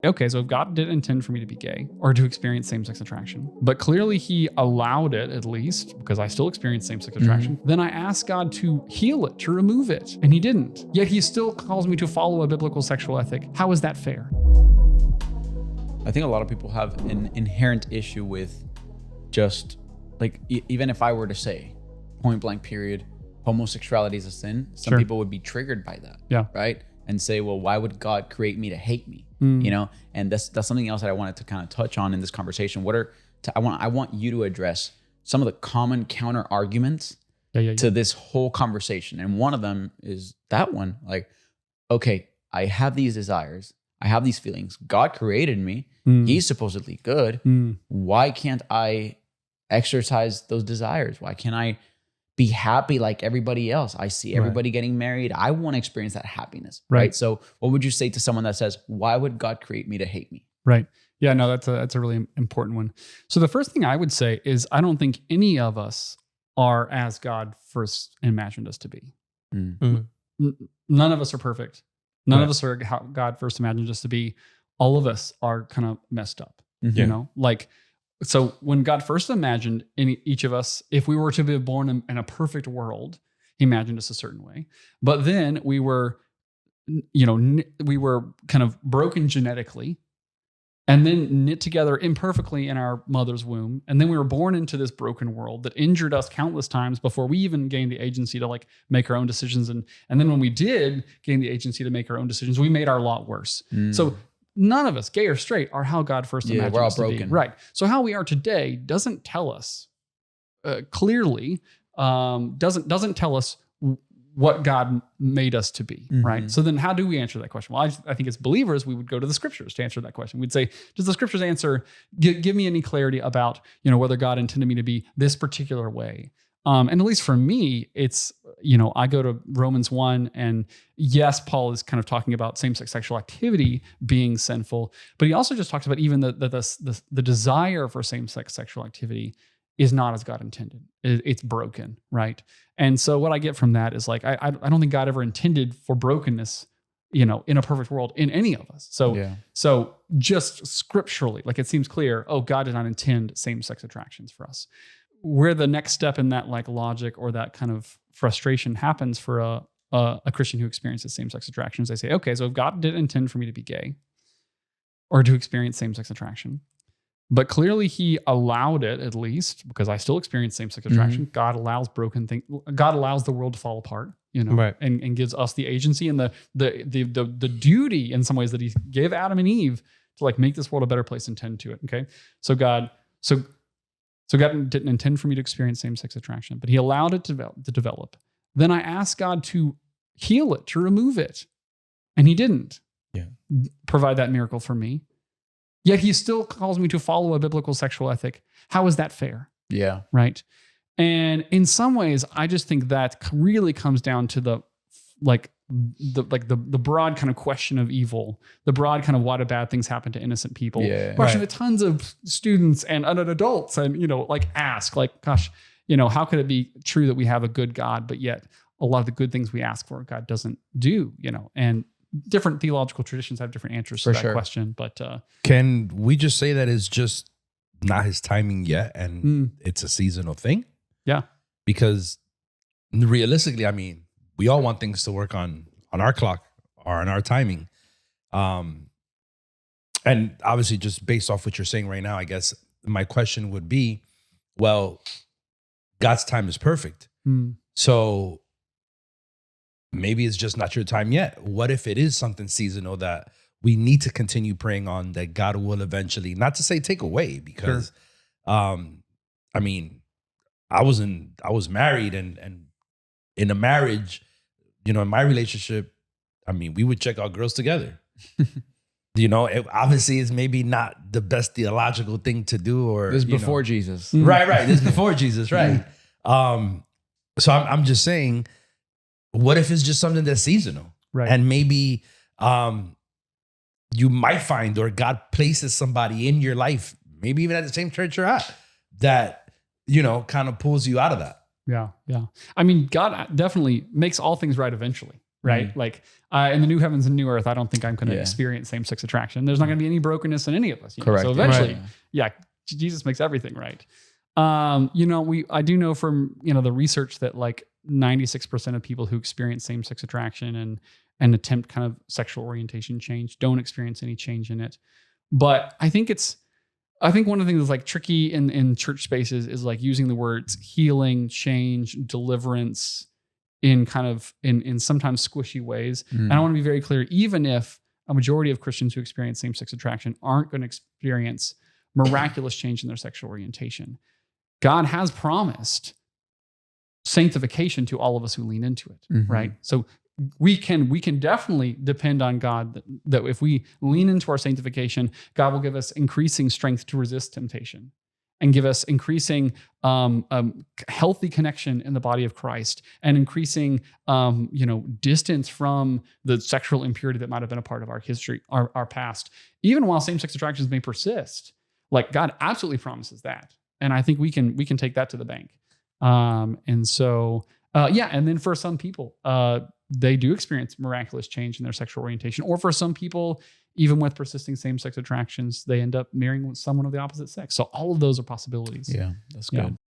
Okay, so if God didn't intend for me to be gay or to experience same-sex attraction, but clearly he allowed it, at least because I still experience same-sex attraction, then I ask God to heal it, to remove it, and he didn't. Yet he still calls me to follow a biblical sexual ethic. How is that fair? I think a lot of people have an inherent issue with just like, even if I were to say point blank period, homosexuality is a sin, some people would be triggered by that. Yeah. Right. And say, well, why would God create me to hate me? You know, and that's something else that I wanted to kind of touch on in this conversation. I want you to address some of the common counter arguments to this whole conversation. And one of them is that one, like, okay, I have these desires. I have these feelings. God created me. He's supposedly good. Why can't I exercise those desires? Why can't I be happy like everybody else? I see everybody getting married. I want to experience that happiness. Right. So what would you say to someone that says, why would God create me to hate me? Right. Yeah, no, that's a really important one. So the first thing I would say is I don't think any of us are as God first imagined us to be. None of us are perfect. None of us are how God first imagined us to be. All of us are kind of messed up, you know, like, so when God first imagined each of us, if we were to be born in a perfect world, he imagined us a certain way. But then we were, you know, we were kind of broken genetically and then knit together imperfectly in our mother's womb. And then we were born into this broken world that injured us countless times before we even gained the agency to like make our own decisions. And then when we did gain the agency to make our own decisions, we made our lot worse. So none of us, gay or straight, are how God first imagined we're all us to broken. be. Right. So how we are today doesn't tell us clearly, doesn't tell us what God made us to be, right? So then how do we answer that question? Well, I think as believers, we would go to the scriptures to answer that question. We'd say, does the scriptures answer, give me any clarity about, you know, whether God intended me to be this particular way? And at least for me, it's, you know, I go to Romans 1 and yes, Paul is kind of talking about same-sex sexual activity being sinful, but he also just talks about even the desire for same-sex sexual activity is not as God intended. It's broken, right? And so what I get from that is like, I don't think God ever intended for brokenness, you know, in a perfect world in any of us. So just scripturally, like it seems clear, oh, God did not intend same-sex attractions for us. Where the next step in that like logic or that kind of frustration happens for a Christian who experiences same-sex attractions, they say, okay, so if God didn't intend for me to be gay or to experience same-sex attraction, but clearly he allowed it, at least because I still experience same-sex attraction. God allows broken things. God allows the world to fall apart, you know, and gives us the agency and the duty in some ways that he gave Adam and Eve to like make this world a better place and tend to it. Okay. So God didn't intend for me to experience same-sex attraction, but he allowed it to develop. Then I asked God to heal it, to remove it. And he didn't provide that miracle for me. Yet he still calls me to follow a biblical sexual ethic. How is that fair? Yeah. Right. And in some ways, I just think that really comes down to the broad kind of question of evil, the broad kind of why do bad things happen to innocent people. Question that tons of students and adults and, you know, like ask like, gosh, you know, how could it be true that we have a good God, but yet a lot of the good things we ask for, God doesn't do, you know, and different theological traditions have different answers to that question. But can we just say that it's just not his timing yet and it's a seasonal thing? Yeah. Because realistically, I mean, we all want things to work on our clock or on our timing. And obviously just based off what you're saying right now, I guess my question would be, well, God's time is perfect. So maybe it's just not your time yet. What if it is something seasonal that we need to continue praying on that God will eventually, not to say take away, because I mean, I was married and in a marriage, you know, in my relationship, I mean, we would check our girls together. You know, obviously it's maybe not the best theological thing to do, or this is before Jesus. Right. This is before Jesus. Right. So I'm just saying, what if it's just something that's seasonal? Right. And maybe you might find, or God places somebody in your life, maybe even at the same church you're at, that, you know, kind of pulls you out of that. Yeah. I mean, God definitely makes all things right eventually. right? Like in the new heavens and new earth, I don't think I'm going to Yeah. experience same-sex attraction. There's not going to be any brokenness in any of us. Correct. So eventually, Right. yeah, Jesus makes everything right. I do know from, the research that like 96% of people who experience same-sex attraction and attempt kind of sexual orientation change don't experience any change in it. But I think one of the things that's like tricky in church spaces is like using the words healing, change, deliverance in kind of in sometimes squishy ways. And I want to be very clear, even if a majority of Christians who experience same-sex attraction aren't going to experience miraculous change in their sexual orientation, God has promised sanctification to all of us who lean into it, right? So we can definitely depend on God that if we lean into our sanctification, God will give us increasing strength to resist temptation and give us increasing healthy connection in the body of Christ and increasing distance from the sexual impurity that might have been a part of our history, our past, even while same-sex attractions may persist. Like God absolutely promises that. And I think we can take that to the bank. And then for some people, they do experience miraculous change in their sexual orientation. Or for some people, even with persisting same-sex attractions, they end up marrying someone of the opposite sex. So all of those are possibilities. Yeah, that's good.